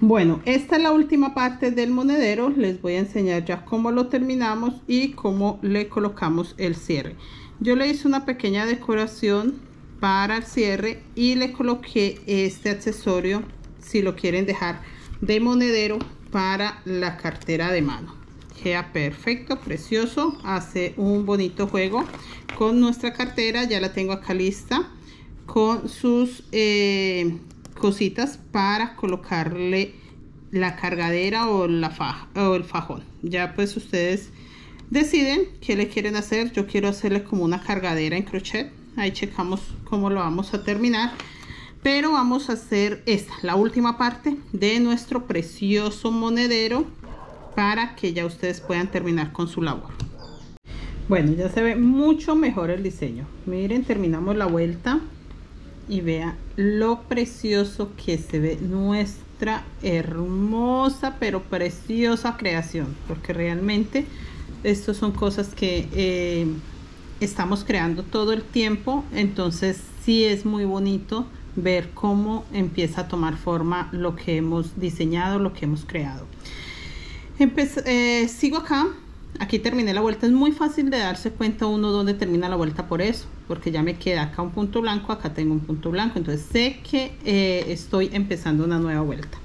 Bueno, esta es la última parte del monedero. Les voy a enseñar ya cómo lo terminamos y cómo le colocamos el cierre. Yo le hice una pequeña decoración para el cierre y le coloqué este accesorio, si lo quieren dejar de monedero, para la cartera de mano. Queda perfecto, precioso, hace un bonito juego con nuestra cartera. Ya la tengo acá lista con sus cositas para colocarle la cargadera o la faja o el fajón. Ya pues ustedes deciden qué le quieren hacer. Yo quiero hacerle como una cargadera en crochet. Ahí checamos cómo lo vamos a terminar, pero vamos a hacer esta, la última parte de nuestro precioso monedero, para que ya ustedes puedan terminar con su labor. Bueno, ya se ve mucho mejor el diseño. Miren, terminamos la vuelta y vean lo precioso que se ve nuestra hermosa pero preciosa creación, porque realmente estas son cosas que estamos creando todo el tiempo. Entonces sí es muy bonito ver cómo empieza a tomar forma lo que hemos diseñado, lo que hemos creado. Sigo acá. Aquí terminé la vuelta. Es muy fácil de darse cuenta uno dónde termina la vuelta, por eso, porque ya me queda acá un punto blanco, acá tengo un punto blanco, entonces sé que estoy empezando una nueva vuelta.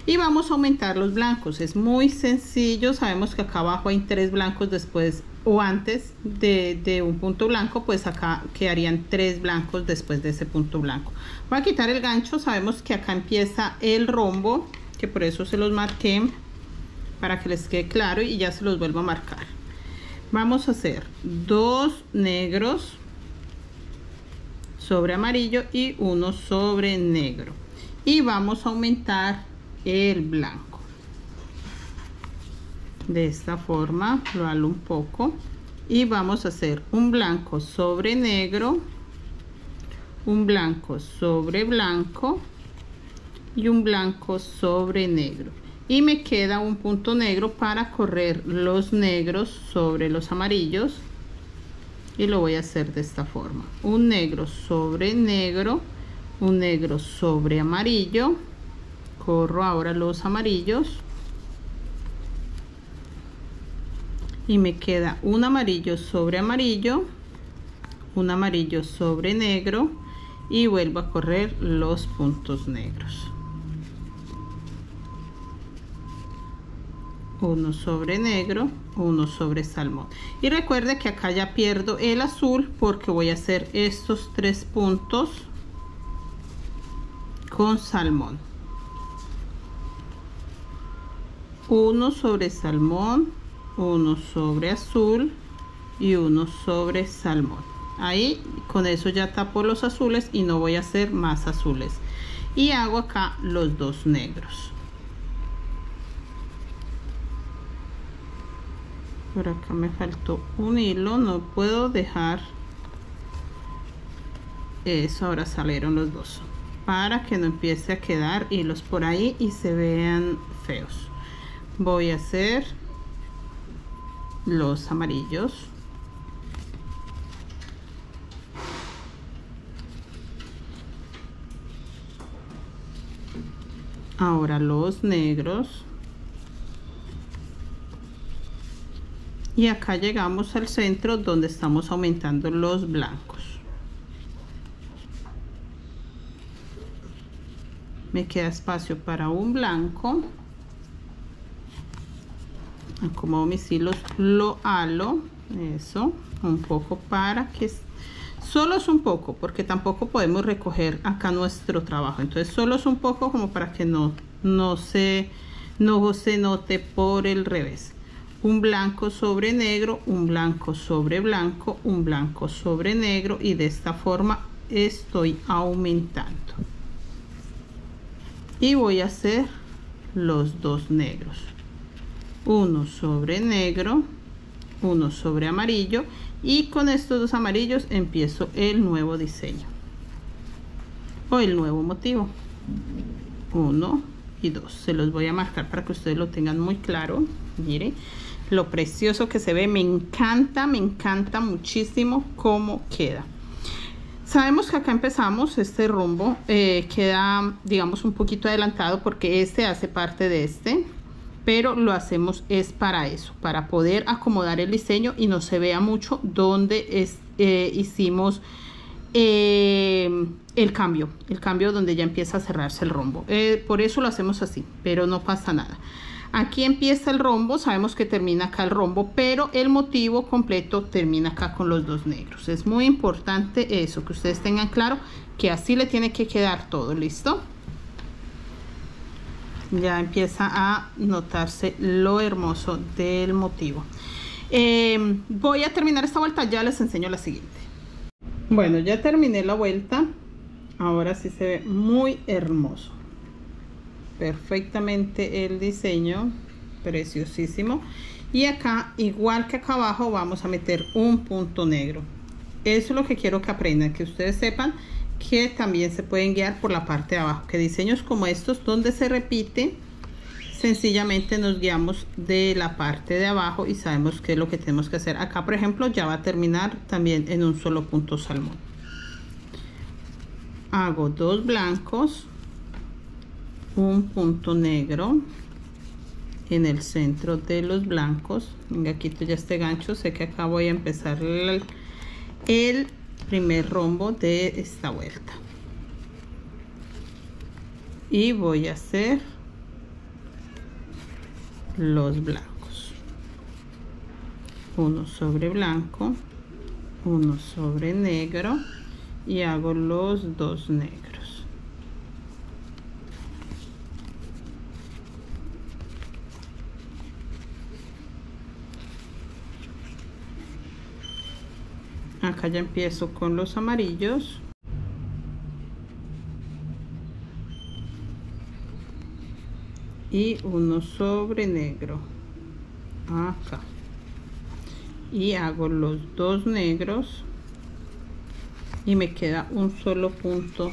Y vamos a aumentar los blancos. Es muy sencillo. Sabemos que acá abajo hay 3 blancos después o antes de un punto blanco, pues acá quedarían 3 blancos después de ese punto blanco. Voy a quitar el gancho. Sabemos que acá empieza el rombo, que por eso se los marqué, para que les quede claro, y ya se los vuelvo a marcar. Vamos a hacer 2 negros sobre amarillo y 1 sobre negro, y vamos a aumentar el blanco de esta forma. Lo halo un poco y vamos a hacer un blanco sobre negro, un blanco sobre blanco y un blanco sobre negro, y me queda un punto negro para correr los negros sobre los amarillos, y lo voy a hacer de esta forma: un negro sobre negro, un negro sobre amarillo, corro ahora los amarillos y me queda un amarillo sobre amarillo, un amarillo sobre negro, y vuelvo a correr los puntos negros. Uno sobre negro, uno sobre salmón. Y recuerde que acá ya pierdo el azul, porque voy a hacer estos 3 puntos con salmón. Uno sobre salmón, uno sobre azul y uno sobre salmón. Ahí con eso ya tapo los azules y no voy a hacer más azules, y hago acá los 2 negros. Por acá me faltó un hilo, no puedo dejar eso. Ahora salieron los 2, para que no empiece a quedar hilos por ahí y se vean feos. Voy a hacer los amarillos, ahora los negros, y acá llegamos al centro donde estamos aumentando los blancos. Me queda espacio para un blanco. Acomodo mis hilos, lo halo, eso, un poco, para que solo es un poco, porque tampoco podemos recoger acá nuestro trabajo. Entonces solo es un poco, como para que no se note por el revés. Un blanco sobre negro, un blanco sobre blanco, un blanco sobre negro, y de esta forma estoy aumentando. Y voy a hacer los 2 negros, uno sobre negro, uno sobre amarillo, y con estos 2 amarillos empiezo el nuevo diseño o el nuevo motivo. 1 y 2, se los voy a marcar para que ustedes lo tengan muy claro. Miren lo precioso que se ve. Me encanta muchísimo cómo queda. Sabemos que acá empezamos este rombo, queda digamos un poquito adelantado porque este hace parte de este, pero lo hacemos es para eso, para poder acomodar el diseño y no se vea mucho donde hicimos el cambio donde ya empieza a cerrarse el rombo. Por eso lo hacemos así, pero no pasa nada. Aquí empieza el rombo, sabemos que termina acá el rombo, pero el motivo completo termina acá con los dos negros. Es muy importante eso, que ustedes tengan claro que así le tiene que quedar todo. ¿Listo? Ya empieza a notarse lo hermoso del motivo. Voy a terminar esta vuelta, ya les enseño la siguiente. Bueno, ya terminé la vuelta. Ahora sí se ve muy hermoso, perfectamente el diseño, preciosísimo. Y acá, igual que acá abajo, vamos a meter un punto negro. Eso es lo que quiero que aprendan, que ustedes sepan que también se pueden guiar por la parte de abajo, que diseños como estos donde se repite, sencillamente nos guiamos de la parte de abajo y sabemos qué es lo que tenemos que hacer. Acá por ejemplo ya va a terminar también en un solo punto salmón. Hago dos blancos, un punto negro en el centro de los blancos. Venga, quito ya este gancho, sé que acá voy a empezar el primer rombo de esta vuelta y voy a hacer los blancos, uno sobre blanco, uno sobre negro, y hago los dos negros. Acá ya empiezo con los amarillos. Y uno sobre negro acá. Y hago los dos negros. Y me queda un solo punto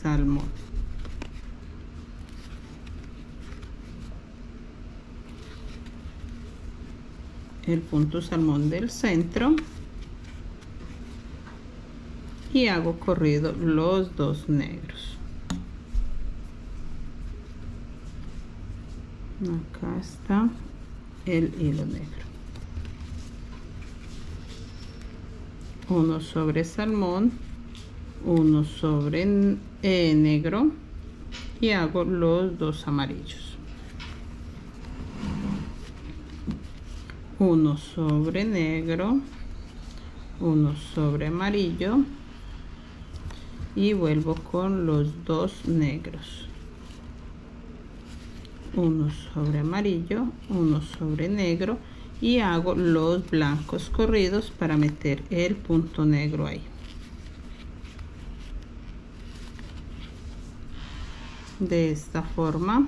salmón. El punto salmón del centro. Y hago corrido los dos negros. Acá está el hilo negro. Uno sobre salmón, uno sobre negro, y hago los dos amarillos. Uno sobre negro, uno sobre amarillo, y vuelvo con los dos negros. Uno sobre amarillo, uno sobre negro, y hago los blancos corridos para meter el punto negro ahí. De esta forma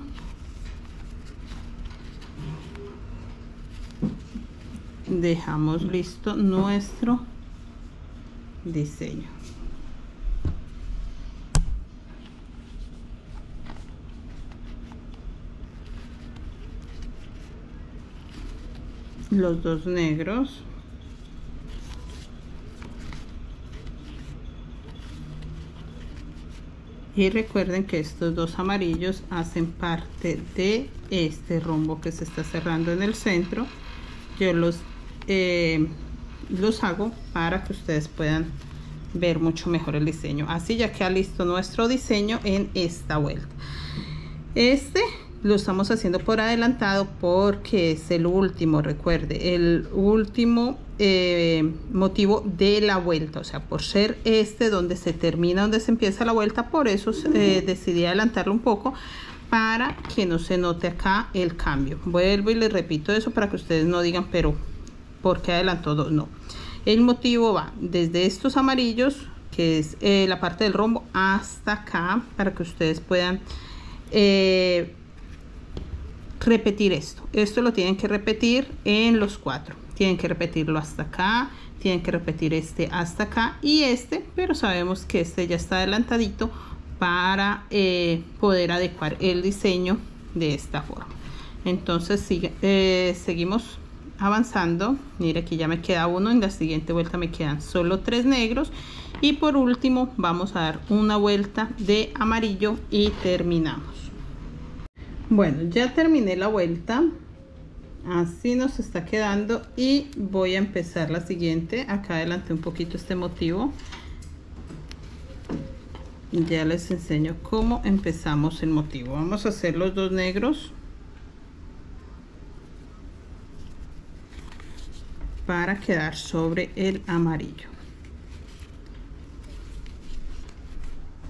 dejamos listo nuestro diseño. Los dos negros, y recuerden que estos dos amarillos hacen parte de este rombo que se está cerrando en el centro. Yo los hago para que ustedes puedan ver mucho mejor el diseño. Así ya queda listo nuestro diseño en esta vuelta. Este lo estamos haciendo por adelantado porque es el último, recuerde, el último motivo de la vuelta, o sea, por ser este donde se termina, donde se empieza la vuelta, por eso decidí adelantarlo un poco para que no se note acá el cambio. Vuelvo y les repito eso para que ustedes no digan, pero ¿por qué adelantó dos? No, el motivo va desde estos amarillos, que es la parte del rombo, hasta acá, para que ustedes puedan repetir esto lo tienen que repetir en los cuatro, tienen que repetirlo hasta acá, tienen que repetir este hasta acá y este, pero sabemos que este ya está adelantadito para poder adecuar el diseño de esta forma. Entonces seguimos avanzando. Mira, aquí ya me queda uno, en la siguiente vuelta me quedan solo 3 negros y por último vamos a dar una vuelta de amarillo y terminamos. Bueno, ya terminé la vuelta, así nos está quedando y voy a empezar la siguiente. Acá adelanté un poquito este motivo, ya les enseño cómo empezamos el motivo. Vamos a hacer los 2 negros para quedar sobre el amarillo.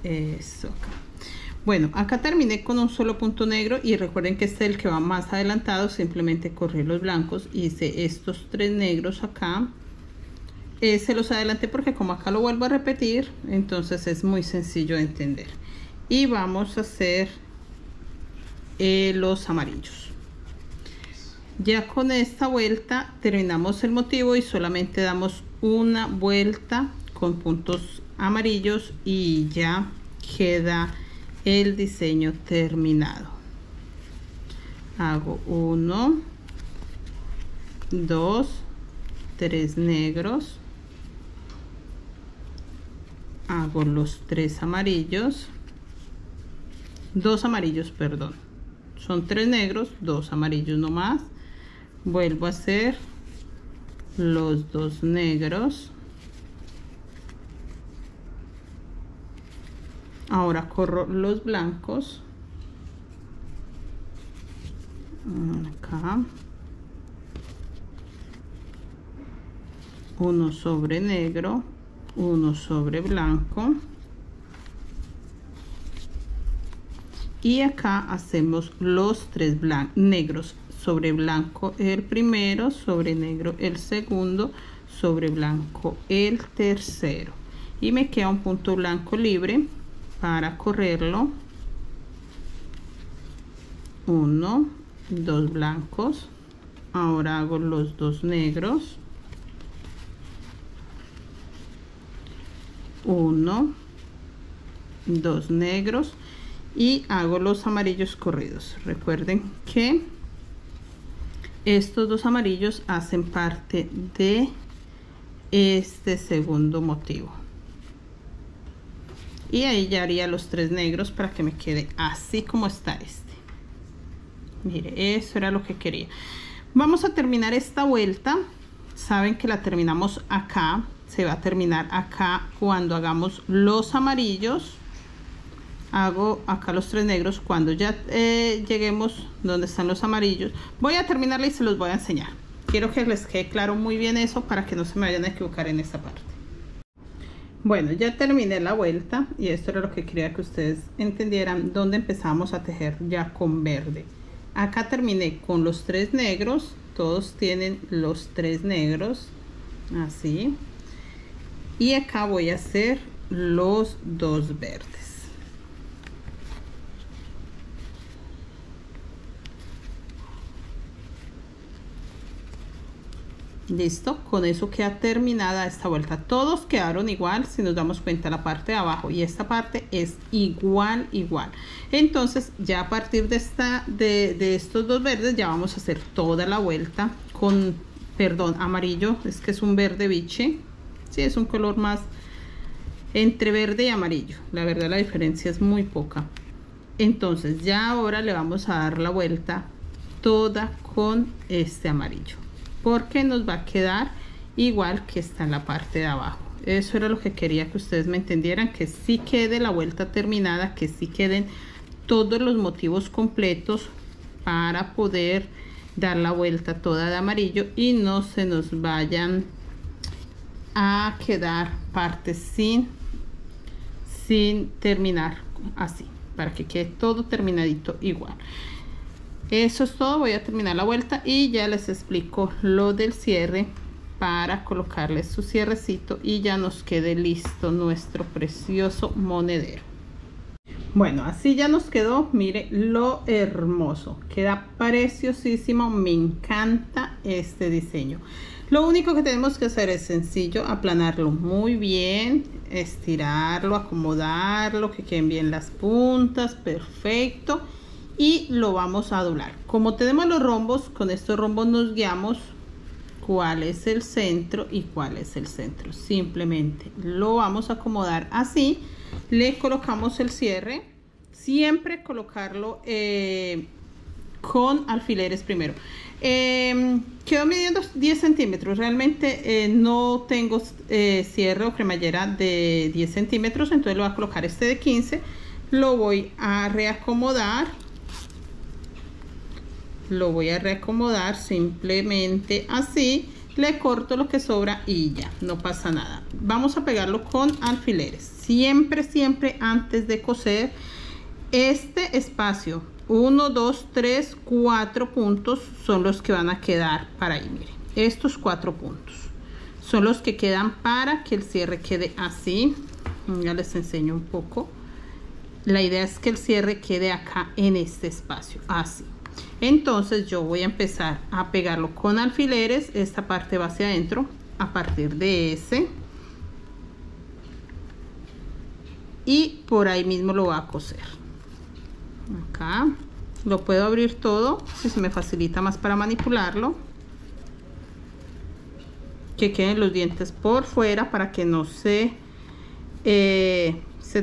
Eso acá. Bueno, acá terminé con un solo punto negro y recuerden que este es el que va más adelantado. Simplemente corrí los blancos, hice estos 3 negros acá, se los adelanté porque como acá lo vuelvo a repetir, entonces es muy sencillo de entender. Y vamos a hacer los amarillos. Ya con esta vuelta terminamos el motivo y solamente damos una vuelta con puntos amarillos y ya queda el diseño terminado. Hago 1, 2, 3 negros, hago los 3 amarillos, 2 amarillos, perdón, son 3 negros, 2 amarillos nomás, vuelvo a hacer los 2 negros. Ahora corro los blancos acá, uno sobre negro, uno sobre blanco y acá hacemos los 3 negros sobre blanco el primero, sobre negro el segundo, sobre blanco el tercero y me queda un punto blanco libre para correrlo. 1, 2 blancos. Ahora hago los 2 negros, 1, 2 negros y hago los amarillos corridos. Recuerden que estos 2 amarillos hacen parte de este segundo motivo. Y ahí ya haría los 3 negros para que me quede así como está este. Mire, eso era lo que quería. Vamos a terminar esta vuelta. Saben que la terminamos acá. Se va a terminar acá cuando hagamos los amarillos. Hago acá los 3 negros. Cuando ya lleguemos donde están los amarillos, voy a terminarla y se los voy a enseñar. Quiero que les quede claro muy bien eso para que no se me vayan a equivocar en esta parte. Bueno, ya terminé la vuelta y esto era lo que quería que ustedes entendieran, donde empezamos a tejer ya con verde. Acá terminé con los 3 negros, todos tienen los 3 negros, así. Y acá voy a hacer los 2 verdes. Listo, con eso queda terminada esta vuelta. Todos quedaron igual, si nos damos cuenta, la parte de abajo y esta parte es igual. Entonces ya a partir de estos 2 verdes ya vamos a hacer toda la vuelta con, perdón, amarillo, es que es un verde biche. Sí, es un color más entre verde y amarillo. La verdad la diferencia es muy poca. Entonces ya ahora le vamos a dar la vuelta toda con este amarillo, porque nos va a quedar igual que está en la parte de abajo. Eso era lo que quería que ustedes me entendieran, que sí quede la vuelta terminada, que sí queden todos los motivos completos para poder dar la vuelta toda de amarillo y no se nos vayan a quedar partes sin terminar, así, para que quede todo terminadito igual. Eso es todo. Voy a terminar la vuelta y ya les explico lo del cierre para colocarles su cierrecito y ya nos quede listo nuestro precioso monedero. Bueno, así ya nos quedó. Mire lo hermoso, queda preciosísimo. Me encanta este diseño. Lo único que tenemos que hacer es sencillo: aplanarlo muy bien, estirarlo, acomodarlo, que queden bien las puntas, perfecto. Y lo vamos a doblar. Como tenemos los rombos, con estos rombos nos guiamos cuál es el centro y cuál es el centro. Simplemente lo vamos a acomodar así, le colocamos el cierre, siempre colocarlo con alfileres primero. Quedo midiendo 10 centímetros, realmente no tengo cierre o cremallera de 10 centímetros, entonces lo voy a colocar este de 15, lo voy a reacomodar. Lo voy a reacomodar simplemente así, le corto lo que sobra y ya, no pasa nada. Vamos a pegarlo con alfileres. Siempre, siempre antes de coser, este espacio, 1, 2, 3, 4 puntos son los que van a quedar para ahí. Miren, estos 4 puntos son los que quedan para que el cierre quede así. Ya les enseño un poco. La idea es que el cierre quede acá en este espacio, así. Entonces yo voy a empezar a pegarlo con alfileres, esta parte va hacia adentro a partir de ese y por ahí mismo lo voy a coser. Acá lo puedo abrir todo si se me facilita más para manipularlo, que queden los dientes por fuera para que no se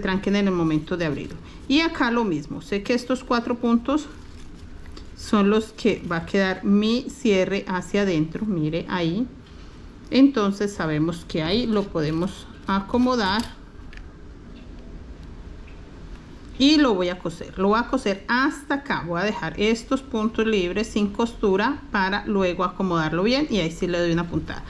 tranquen en el momento de abrirlo. Y acá lo mismo, sé que estos 4 puntos son los que va a quedar mi cierre hacia adentro, mire ahí. Entonces sabemos que ahí lo podemos acomodar y lo voy a coser. Lo voy a coser hasta acá, voy a dejar estos puntos libres sin costura para luego acomodarlo bien y ahí sí le doy una puntada.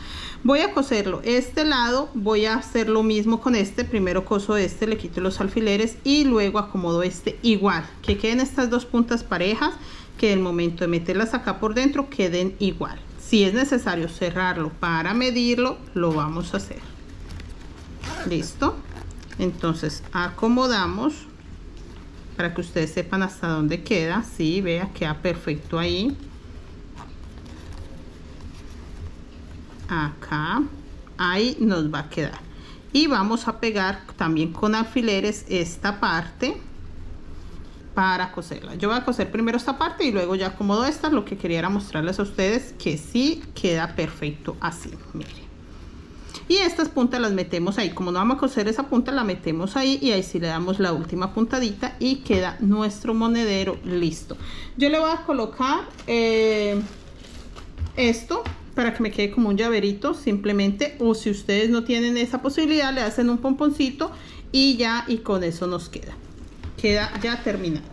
Voy a coserlo este lado, voy a hacer lo mismo con este. Primero coso este, le quito los alfileres y luego acomodo este igual, que queden estas dos puntas parejas, que el momento de meterlas acá por dentro queden igual. Si es necesario cerrarlo para medirlo, lo vamos a hacer. Listo. Entonces acomodamos para que ustedes sepan hasta dónde queda. Sí, vea, queda perfecto ahí. Acá, ahí nos va a quedar. Y vamos a pegar también con alfileres esta parte para coserla. Yo voy a coser primero esta parte y luego ya acomodo esta. Lo que quería era mostrarles a ustedes que sí queda perfecto así, miren. Y estas puntas las metemos ahí, como no vamos a coser esa punta, la metemos ahí y ahí sí le damos la última puntadita y queda nuestro monedero listo. Yo le voy a colocar esto para que me quede como un llaverito simplemente, o si ustedes no tienen esa posibilidad le hacen un pomponcito y ya, y con eso nos queda ya terminado.